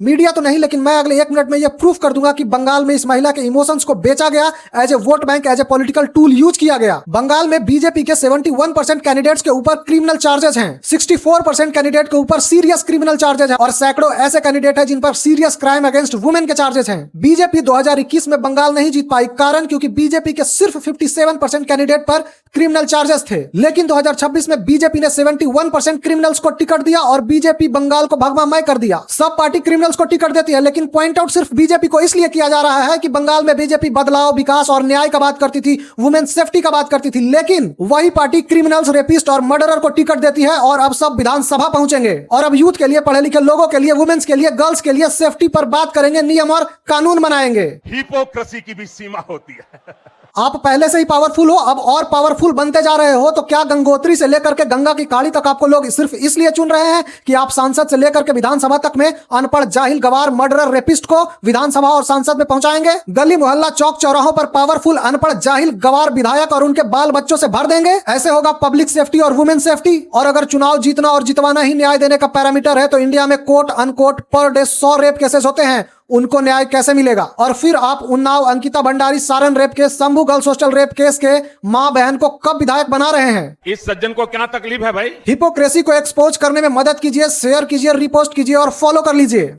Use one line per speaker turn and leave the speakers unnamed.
Media तो नहीं, लेकिन मैं अगले 1 मिनट में यह प्रूफ कर दूंगा कि बंगाल में इस महिला के इमोशंस को बेचा गया, as a vote bank, as a political tool use किया गया। बंगाल में बीजेपी के 71% कैंडिडेट्स के ऊपर क्रिमिनल चार्जेस हैं, 64% कैंडिडेट के ऊपर सीरियस क्रिमिनल चार्जेस हैं और सैकड़ों ऐसे कैंडिडेट हैं जिन पर सीरियस क्राइम अगेंस्ट वुमेन के चार्जेस हैं। बीजेपी 2021 में बंगाल नहीं जीत पाई, कारण क्योंकि बीजेपी के सिर्फ 57% कैंडिडेट पर क्रिमिनल चार्जेस थे। लेकिन 2026 में बीजेपी ने 71% क्रिमिनल्स को टिकट दिया और बीजेपी बंगाल को भगवामय कर दिया। सब पार्टी क्रिमिनल्स को टिकट देती है, लेकिन पॉइंट आउट सिर्फ बीजेपी को इसलिए किया जा रहा है कि बंगाल में बीजेपी बदलाव, विकास और न्याय का बात करती थी, वुमेन सेफ्टी का बात करती थी, लेकिन वही पार्टी क्रिमिनल्स, रेपिस्ट और मर्डरर को टिकट देती है और अब सब विधानसभा पहुंचेंगे और अब यूथ के लिए, पढ़े लिखे लोगों के लिए, वुमेन्स के लिए, गर्ल्स के लिए सेफ्टी पर बात करेंगे, नियम और कानून बनाएंगे।
हिपोक्रेसी की भी सीमा होती है।
आप पहले से ही पावरफुल हो, अब और पावरफुल बनते जा रहे हो, तो क्या गंगोत्री से लेकर के गंगा की खाड़ी तक आपको लोग सिर्फ इसलिए चुन रहे हैं कि आप सांसद से लेकर के विधानसभा तक में अनपढ़, जाहिल, गवार, मर्डरर, रेपिस्ट को विधानसभा और सांसद में पहुंचाएंगे? गली मोहल्ला, चौक चौराहों पर पावरफुल, अनपढ़, जाहिल, गवार विधायक और उनके बाल बच्चों से भर देंगे? ऐसे होगा पब्लिक सेफ्टी और वुमेन सेफ्टी? और अगर चुनाव जीतना और जितवाना ही न्याय देने का पैरामीटर है, तो इंडिया में quote unquote per day 100 rape cases होते हैं, उनको न्याय कैसे मिलेगा? और फिर आप Unnao, Ankita Bhandari, Saran rape case, Shambhu girls hostel rape case के मां बहन को कब विधायक बना रहे हैं?
इस सज्जन को क्या तकलीफ है भाई?
हिपोक्रेसी को एक्सपोज करने में मदद कीजिए, शेयर कीजिए, रिपोस्ट कीजिए और फॉलो कर लीजिए।